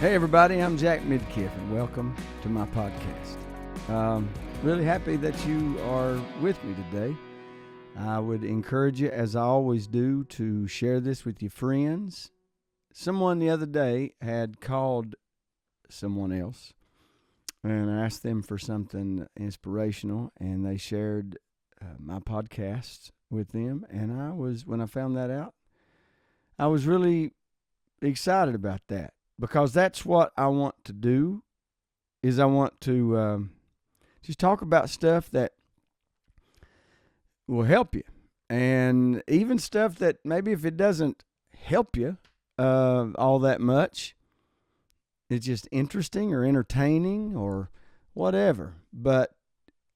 Hey everybody, I'm Jack Midkiff and welcome to my podcast. Really happy that you are with me today. I would encourage you, as I always do, to share this with your friends. Someone the other day had called someone else and asked them for something inspirational, and they shared my podcast with them. And when I found that out, I was really excited about that. Because that's what I want to do, is I want to just talk about stuff that will help you. And even stuff that maybe if it doesn't help you all that much, it's just interesting or entertaining or whatever. But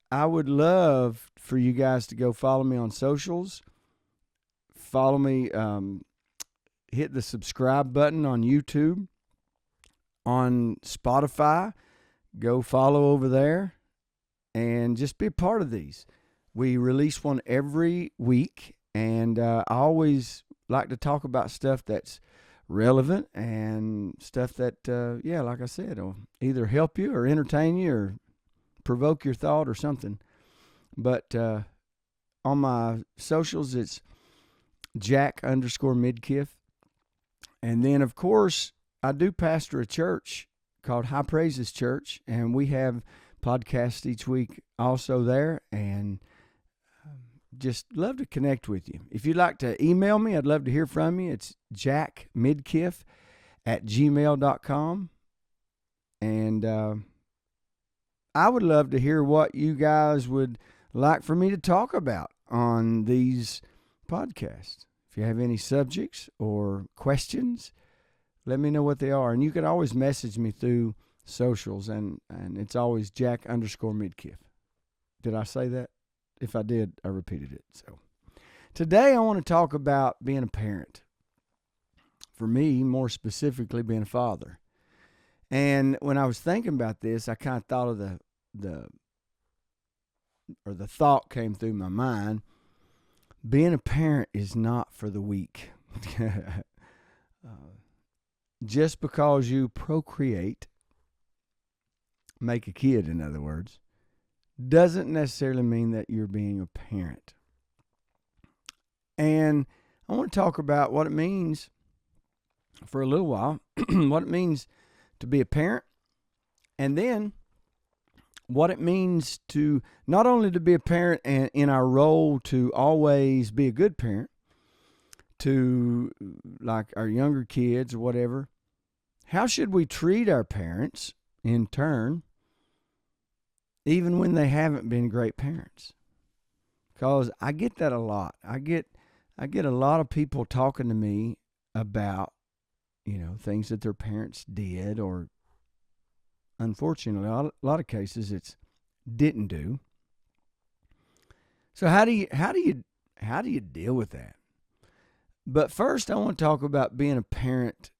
I would love for you guys to go follow me on socials. Follow me, hit the subscribe button on YouTube. On Spotify, go follow over there and just be a part of these. We release one every week, and I always like to talk about stuff that's relevant and stuff that, like I said, will either help you or entertain you or provoke your thought or something. But on my socials, it's Jack_Midkiff. And then, of course, I do pastor a church called High Praises Church, and we have podcasts each week also there, and just love to connect with you. If you'd like to email me, I'd love to hear from you. It's jackmidkiff@gmail.com, and I would love to hear what you guys would like for me to talk about on these podcasts. If you have any subjects or questions, let me know what they are. And you can always message me through socials, and it's always Jack_Midkiff. Did I say that? If I did, I repeated it. So today I want to talk about being a parent. For me, more specifically, being a father. And when I was thinking about this, I kind of thought of the thought came through my mind. Being a parent is not for the weak. Just because you procreate, make a kid, in other words, doesn't necessarily mean that you're being a parent. And I want to talk about what it means for a little while, what it means to be a parent, and then what it means to not only to be a parent and in our role to always be a good parent to like our younger kids or whatever. How should we treat our parents in turn, even when they haven't been great parents? Because I get that a lot. I get a lot of people talking to me about, things that their parents did, or unfortunately, a lot of cases it's didn't do. So how do you deal with that? But first, I want to talk about being a parent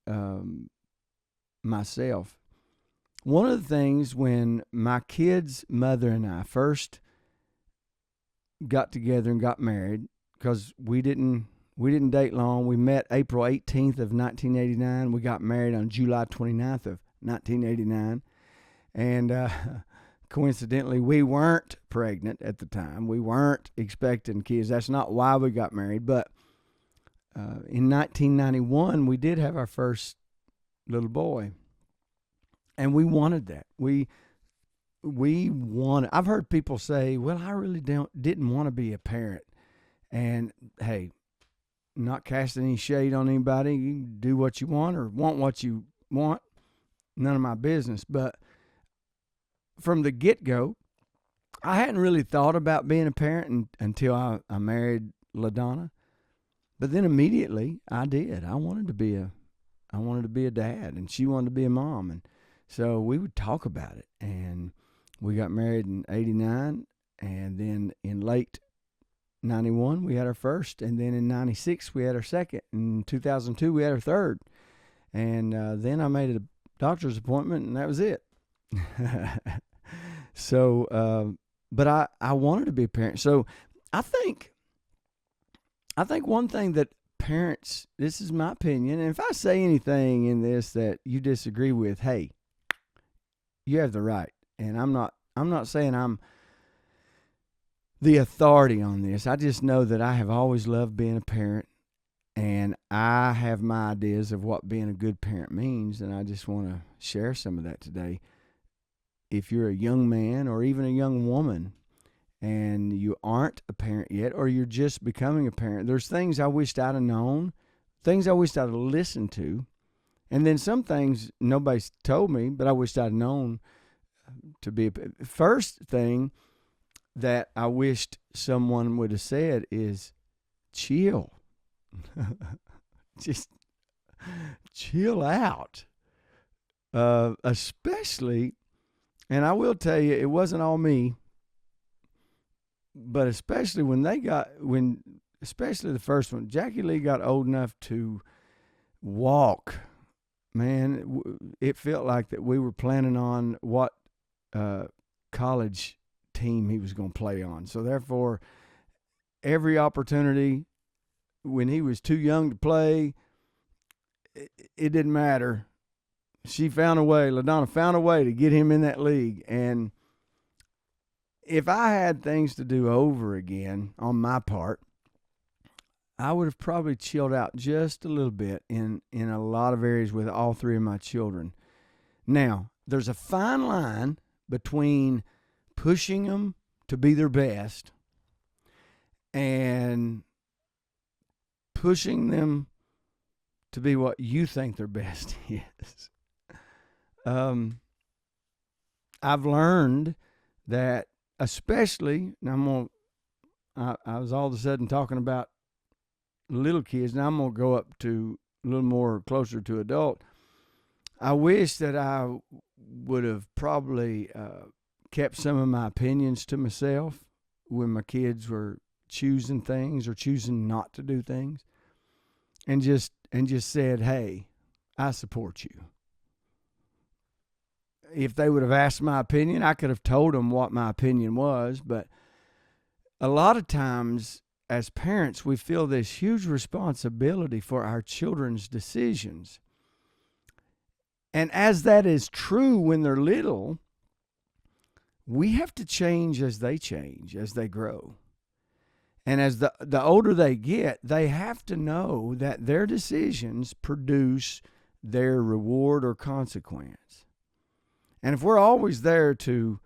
myself. One of the things when my kid's mother and I first got together and got married, because we didn't date long. We met April 18th of 1989. We got married on July 29th of 1989. And coincidentally, we weren't pregnant at the time. We weren't expecting kids. That's not why we got married. But in 1991, we did have our first little boy, and we wanted that. We wanted. I've heard people say, "Well, I really didn't want to be a parent." And hey, not casting any shade on anybody. You can do what you want or want what you want. None of my business. But from the get-go, I hadn't really thought about being a parent until I married LaDonna. But then immediately I did. I wanted to be a dad, and she wanted to be a mom, and so we would talk about it. And we got married in '89, and then in late '91 we had our first, and then in '96 we had our second. In 2002 we had our third, and then I made a doctor's appointment, and that was it. So, but I wanted to be a parent. So I think one thing that parents, this is my opinion, and if I say anything in this that you disagree with, hey, you have the right. And I'm not saying I'm the authority on this. I just know that I have always loved being a parent, and I have my ideas of what being a good parent means, and I just want to share some of that today. If you're a young man or even a young woman and you aren't a parent yet, or you're just becoming a parent, there's things I wished I'd have known, things I wished I'd have listened to, and then some things nobody's told me, but I wished I'd known to be. First thing that I wished someone would have said is chill. Just chill out. Especially, and I will tell you, it wasn't all me, but especially especially the first one, Jackie Lee got old enough to walk. Man, it felt like that we were planning on what college team he was going to play on. So therefore, every opportunity when he was too young to play, it didn't matter. She found a way, LaDonna found a way to get him in that league. And if I had things to do over again on my part, I would have probably chilled out just a little bit in a lot of areas with all three of my children. Now, there's a fine line between pushing them to be their best and pushing them to be what you think their best is. I've learned that, especially, now I was all of a sudden talking about little kids. Now I'm going to go up to a little more closer to adult. I wish that I would have probably kept some of my opinions to myself when my kids were choosing things or choosing not to do things, and just said, hey, I support you. If they would have asked my opinion, I could have told them what my opinion was. But a lot of times as parents, we feel this huge responsibility for our children's decisions. And as that is true when they're little, we have to change as they change, as they grow. And as the older they get, they have to know that their decisions produce their reward or consequence. And if we're always there to,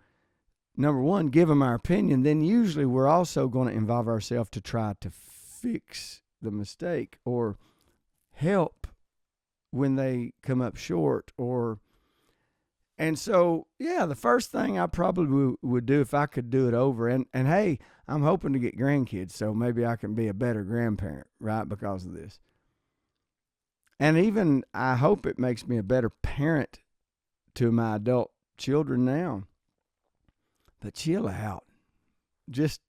number one, give them our opinion, then usually we're also going to involve ourselves to try to fix the mistake or help when they come up short. And so, yeah, the first thing I probably would do if I could do it over, and hey, I'm hoping to get grandkids, so maybe I can be a better grandparent, right, because of this. And even I hope it makes me a better parent to my adult children now. But chill out. Just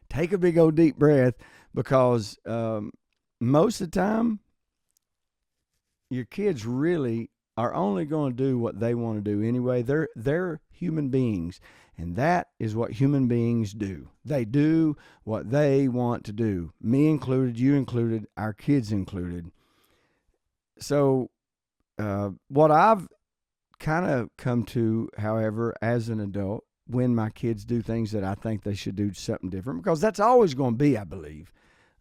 take a big old deep breath, because most of the time, your kids really are only going to do what they want to do anyway. They're human beings, and that is what human beings do. They do what they want to do. Me included, you included, our kids included. So what I've kind of come to, however, as an adult, when my kids do things that I think they should do something different, because that's always going to be, I believe.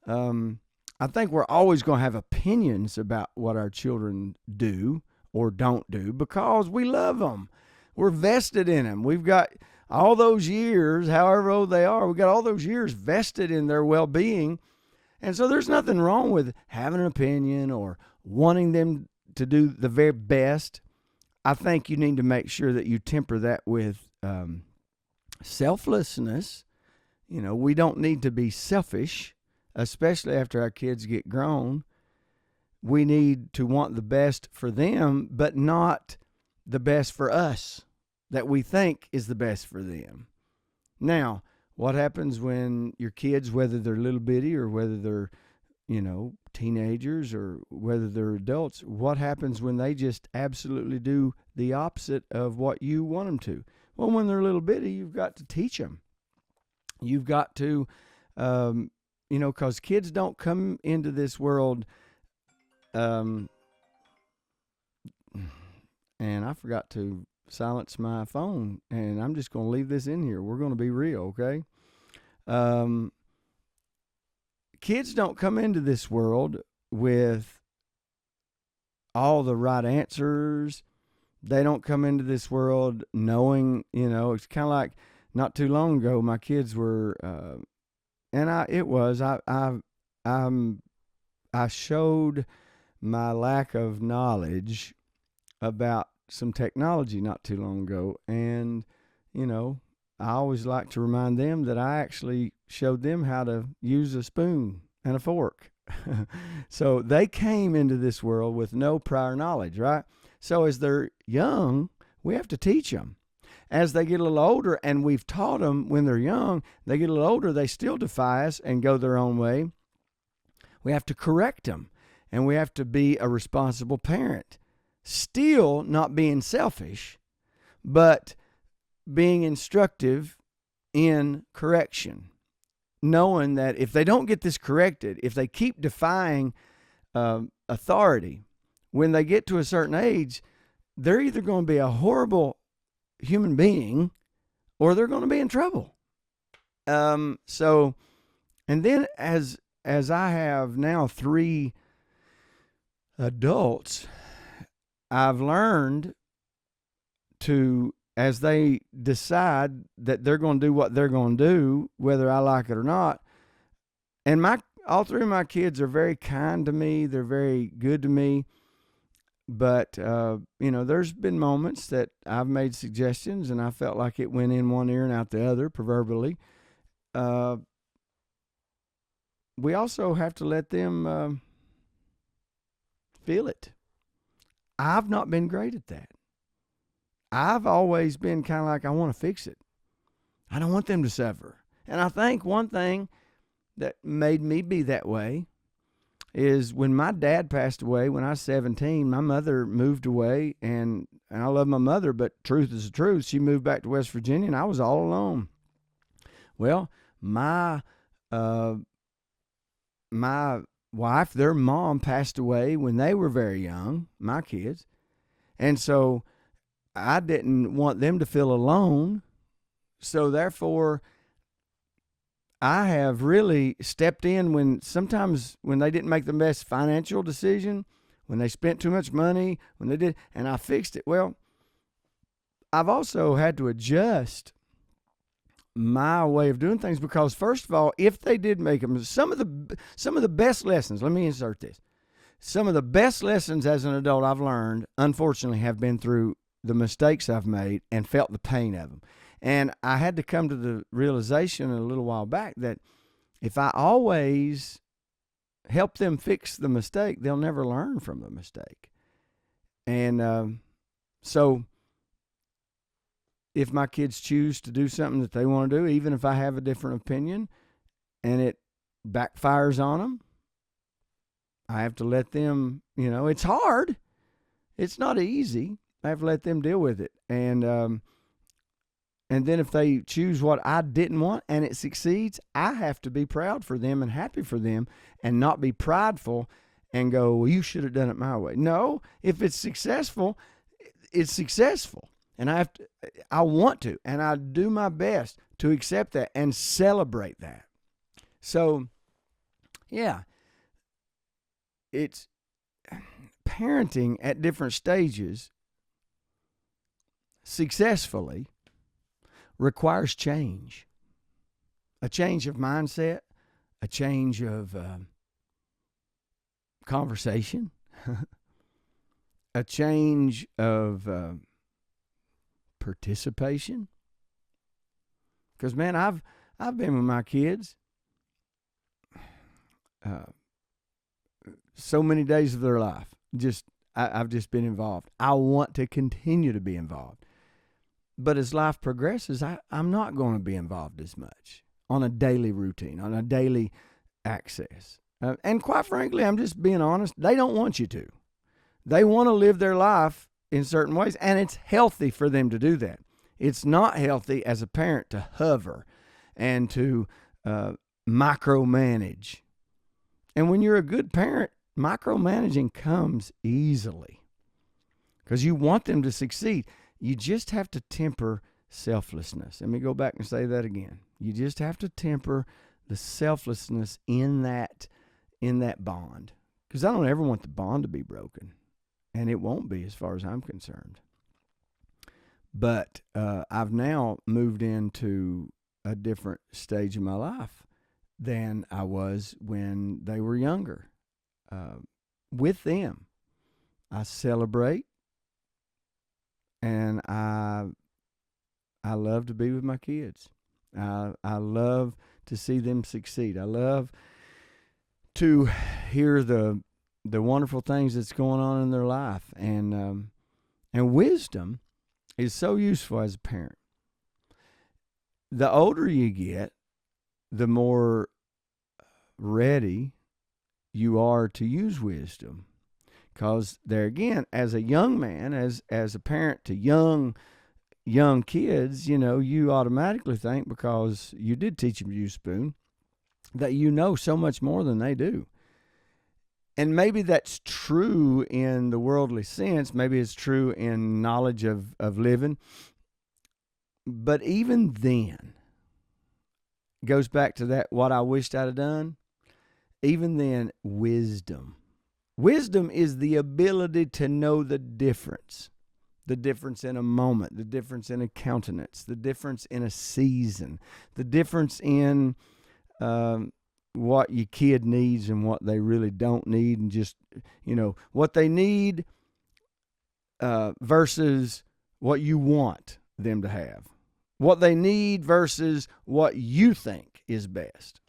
I think we're always going to have opinions about what our children do or don't do because we love them. We're vested in them. We've got all those years, however old they are, we've got all those years vested in their well-being. And so there's nothing wrong with having an opinion or wanting them to do the very best. I think you need to make sure that you temper that with selflessness. You know, we don't need to be selfish, especially after our kids get grown. We need to want the best for them, but not the best for us that we think is the best for them. Now, what happens when your kids, whether they're little bitty or whether they're, teenagers or whether they're adults, what happens when they just absolutely do the opposite of what you want them to? Well, when they're little bitty, you've got to teach them. You've got to, because kids don't come into this world. And I forgot to silence my phone, and I'm just going to leave this in here. We're going to be real, okay? Kids don't come into this world with all the right answers. They don't come into this world knowing, it's kind of like not too long ago, my kids were, I showed my lack of knowledge about some technology not too long ago. And, I always like to remind them that I actually showed them how to use a spoon and a fork. So they came into this world with no prior knowledge, right? So as they're young, we have to teach them. As they get a little older, and we've taught them when they're young, they get a little older, they still defy us and go their own way. We have to correct them, and we have to be a responsible parent. Still not being selfish, but being instructive in correction. Knowing that if they don't get this corrected, if they keep defying authority, when they get to a certain age, they're either going to be a horrible human being or they're going to be in trouble. And then as I have now 3 adults, I've learned to, as they decide that they're going to do what they're going to do, whether I like it or not. And all 3 of my kids are very kind to me. They're very good to me. But, there's been moments that I've made suggestions and I felt like it went in one ear and out the other, proverbially. We also have to let them feel it. I've not been great at that. I've always been kind of like, I want to fix it. I don't want them to suffer. And I think one thing that made me be that way is when my dad passed away when I was 17, my mother moved away, and I love my mother, but truth is the truth. She moved back to West Virginia, and I was all alone. Well, my wife, their mom, passed away when they were very young, my kids. And so I didn't want them to feel alone. So therefore, I have really stepped in sometimes when they didn't make the best financial decision, when they spent too much money, when they did, and I fixed it. Well, I've also had to adjust my way of doing things because, first of all, if they did make them, some of the best lessons, let me insert this. Some of the best lessons as an adult I've learned, unfortunately, have been through the mistakes I've made and felt the pain of them. And I had to come to the realization a little while back that if I always help them fix the mistake, they'll never learn from the mistake. And so if my kids choose to do something that they want to do, even if I have a different opinion and it backfires on them, I have to let them, it's hard. It's not easy. I have to let them deal with it. And then if they choose what I didn't want and it succeeds, I have to be proud for them and happy for them and not be prideful and go, well, you should have done it my way. No, if it's successful, it's successful. And I want to, and I do my best to accept that and celebrate that. So, yeah, it's parenting at different stages successfully requires change. A change of mindset, a change of conversation, a change of participation. Because, man, I've been with my kids so many days of their life. I've just been involved. I want to continue to be involved. But as life progresses, I'm not going to be involved as much on a daily routine, on a daily access. And quite frankly, I'm just being honest, they don't want you to. They want to live their life in certain ways, and it's healthy for them to do that. It's not healthy as a parent to hover and to micromanage. And when you're a good parent, micromanaging comes easily because you want them to succeed. You just have to temper selflessness. Let me go back and say that again. You just have to temper the selflessness in that bond, because I don't ever want the bond to be broken, and it won't be as far as I'm concerned. But I've now moved into a different stage of my life than I was when they were younger. With them, I celebrate, and I love to be with my kids. I love to see them succeed. I love to hear the wonderful things that's going on in their life, and wisdom is so useful as a parent. The older you get, the more ready you are to use wisdom, because there again, as a young man, as a parent to young kids, you automatically think, because you did teach them to use a spoon, that you know so much more than they do. And maybe that's true in the worldly sense. Maybe it's true in knowledge of living. But even then, goes back to that, what I wished I'd have done. Even then, wisdom. Wisdom is the ability to know the difference. The difference in a moment, the difference in a countenance, the difference in a season, the difference in what your kid needs and what they really don't need, and just, what they need versus what you want them to have, what they need versus what you think is best,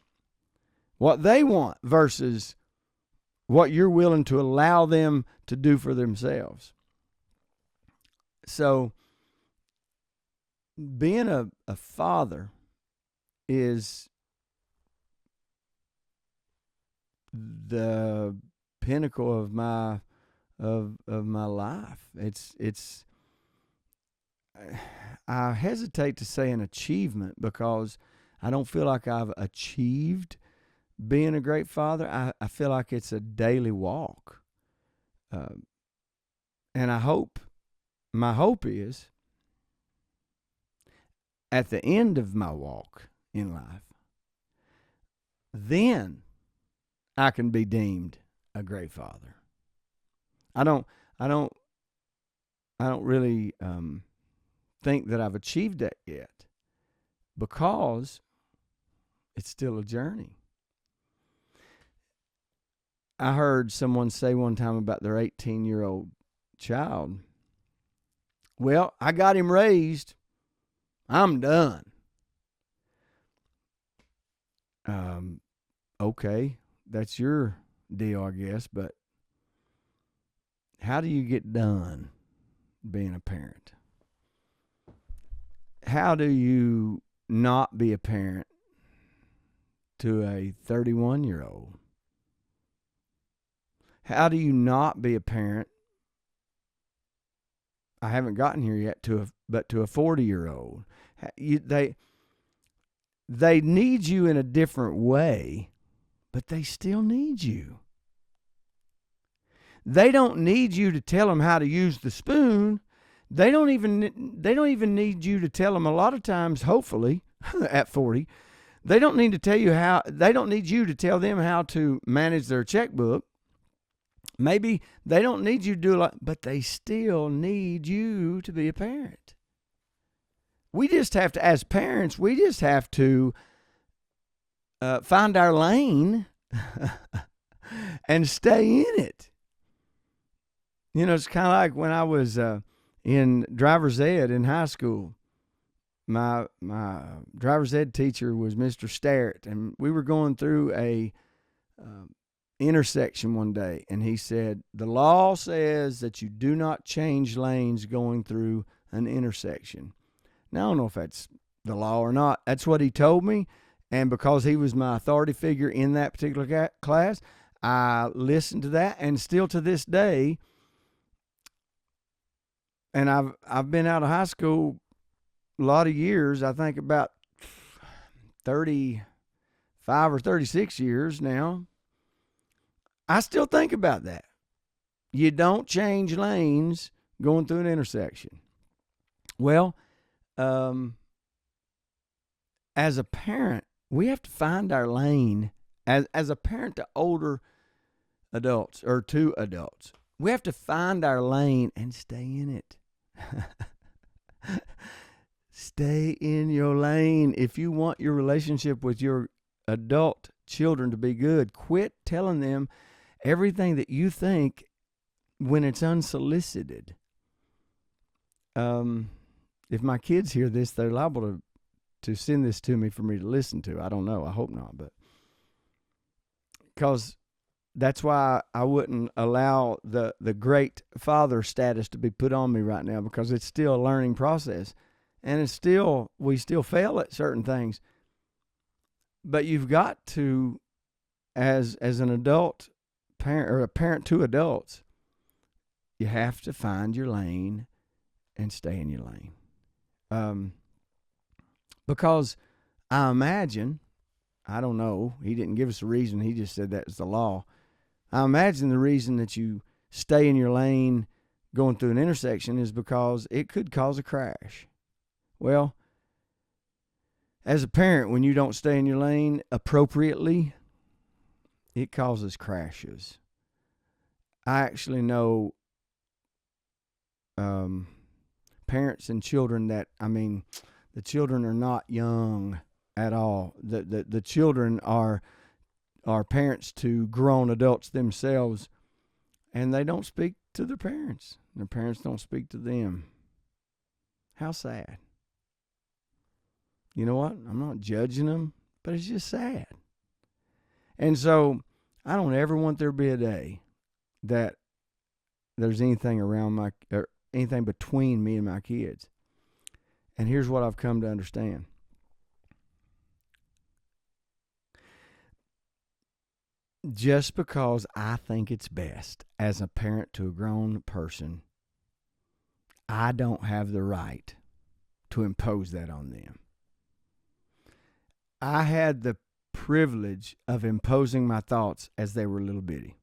what they want versus what you're willing to allow them to do for themselves. So being a father is the pinnacle of my life. It's I hesitate to say an achievement, because I don't feel like I've achieved being a great father. I feel like it's a daily walk. And my hope is, at the end of my walk in life, then I can be deemed a great father. I don't really think that I've achieved that yet, because it's still a journey. I heard someone say one time about their 18-year-old child, "Well, I got him raised. I'm done." Okay, that's your deal, I guess, but how do you get done being a parent? How do you not be a parent to a 31-year-old? How do you not be a parent? I haven't gotten here yet, but to a 40-year-old. They need you in a different way, but they still need you. They don't need you to tell them how to use the spoon. They don't even need you to tell them, a lot of times, hopefully, at 40, they don't need you to tell them how to manage their checkbook. Maybe they don't need you to do a lot, but they still need you to be a parent. We just have to, as parents, find our lane and stay in it. It's kind of like when I was in driver's ed in high school. My driver's ed teacher was Mr. Starrett, and we were going through a intersection one day, and he said, "The law says that you do not change lanes going through an intersection." Now, I don't know if that's the law or not. That's what he told me, and because he was my authority figure in that particular class, I listened to that, and still to this day, and I've been out of high school a lot of years. I think about 30 35 or 36 years now, I still think about that. You don't change lanes going through an intersection. Well, as a parent, we have to find our lane. As a parent to older adults or to adults, we have to find our lane and stay in it. Stay in your lane. If you want your relationship with your adult children to be good, quit telling them everything that you think when it's unsolicited. If my kids hear this, they're liable to send this to me for me to listen to. I don't know. I hope not, but because that's why I wouldn't allow the great father status to be put on me right now, because it's still a learning process, and we still fail at certain things. But you've got to, as an adult parent or a parent to adults, you have to find your lane and stay in your lane. Because I imagine, I don't know, he didn't give us a reason, he just said that was the law. I imagine the reason that you stay in your lane going through an intersection is because it could cause a crash. Well, as a parent, when you don't stay in your lane appropriately, it causes crashes. I actually know parents and children that, the children are not young at all. The children are parents to grown adults themselves, and they don't speak to their parents. Their parents don't speak to them. How sad. You know what? I'm not judging them, but it's just sad. And so I don't ever want there to be a day that there's anything around or anything between me and my kids. And here's what I've come to understand. Just because I think it's best as a parent to a grown person, I don't have the right to impose that on them. I had the privilege of imposing my thoughts as they were little bitty,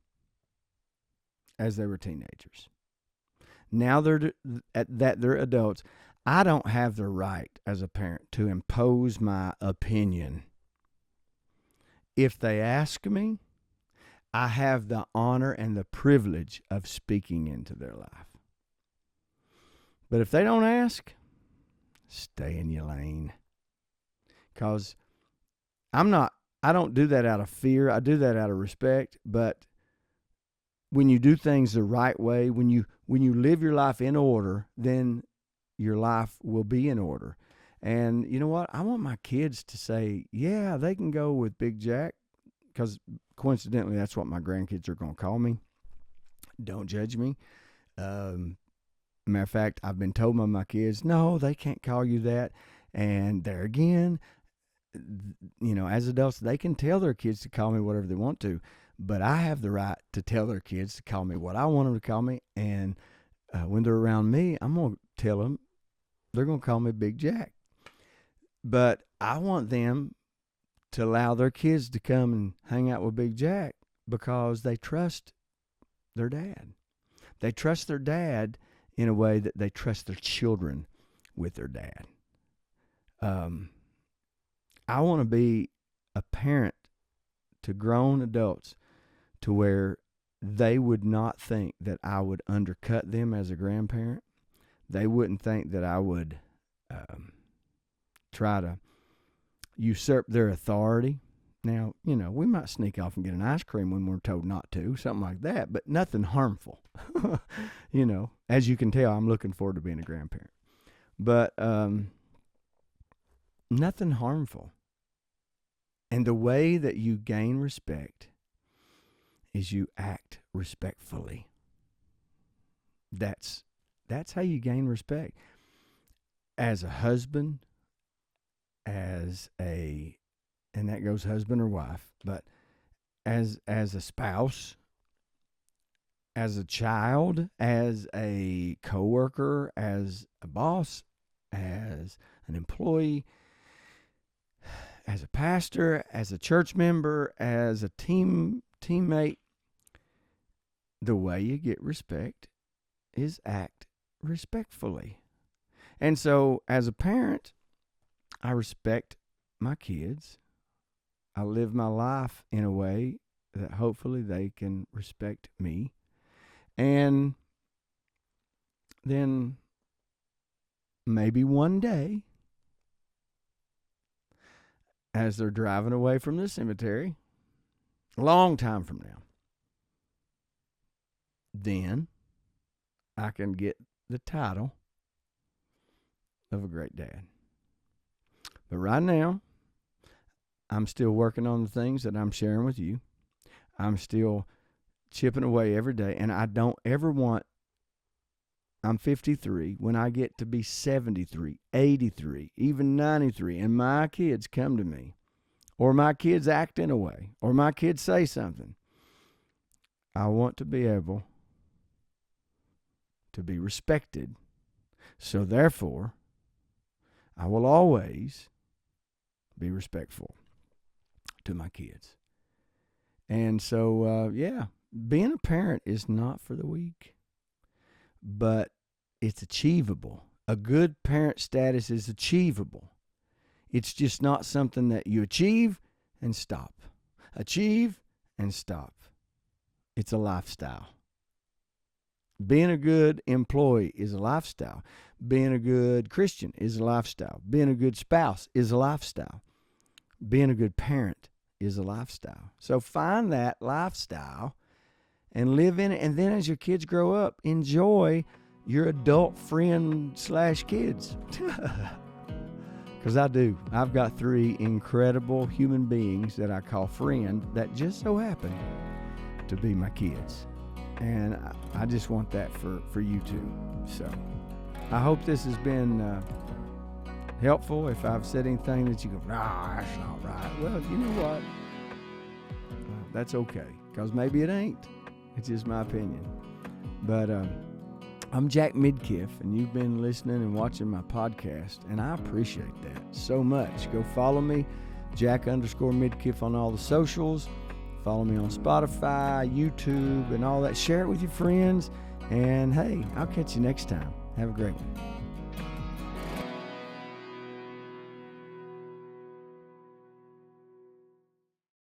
as they were teenagers. Now they're adults. I don't have the right as a parent to impose my opinion. If they ask me, I have the honor and the privilege of speaking into their life. But if they don't ask, stay in your lane. Because I don't do that out of fear. I do that out of respect. But when you do things the right way, when you live your life in order, then your life will be in order. And you know what? I want my kids to say, yeah, they can go with Big Jack, because coincidentally, that's what my grandkids are going to call me. Don't judge me. Matter of fact, I've been told by my kids, no, they can't call you that. And there again, as adults, they can tell their kids to call me whatever they want to. But I have the right to tell their kids to call me what I want them to call me. And when they're around me, I'm going to tell them they're going to call me Big Jack. But I want them to allow their kids to come and hang out with Big Jack because they trust their dad. They trust their dad in a way that they trust their children with their dad. I want to be a parent to grown adults to where they would not think that I would undercut them as a grandparent. They wouldn't think that I would try to usurp their authority. Now, we might sneak off and get an ice cream when we're told not to, something like that, but nothing harmful. As you can tell, I'm looking forward to being a grandparent. But nothing harmful. And the way that you gain respect is you act respectfully. That's how you gain respect. As a husband, and that goes husband or wife, but as a spouse, as a child, as a coworker, as a boss, as an employee, as a pastor, as a church member, as a teammate, the way you get respect is act respectfully. And so as a parent, I respect my kids. I live my life in a way that hopefully they can respect me. And then maybe one day, as they're driving away from the cemetery, a long time from now, then I can get the title of a great dad. But right now, I'm still working on the things that I'm sharing with you. I'm still chipping away every day, and I don't ever want, I'm 53, when I get to be 73, 83, even 93, and my kids come to me, or my kids act in a way, or my kids say something, I want to be able to be respected. So therefore, I will always be respectful to my kids. And so, being a parent is not for the weak, but it's achievable. A good parent status is achievable. It's just not something that you achieve and stop. Achieve and stop. It's a lifestyle. Being a good employee is a lifestyle. Being a good Christian is a lifestyle. Being a good spouse is a lifestyle. Being a good parent is a lifestyle. So find that lifestyle and live in it. And then as your kids grow up, enjoy your adult friend/kids. Because I do. I've got 3 incredible human beings that I call friend that just so happen to be my kids. And I just want that for you too. So I hope this has been helpful. If I've said anything that you go, nah, that's not right. Well, you know what? That's okay. Because maybe it ain't. It's just my opinion. But I'm Jack Midkiff, and you've been listening and watching my podcast, and I appreciate that so much. Go follow me, Jack_Midkiff on all the socials. Follow me on Spotify, YouTube, and all that. Share it with your friends. And hey, I'll catch you next time. Have a great one.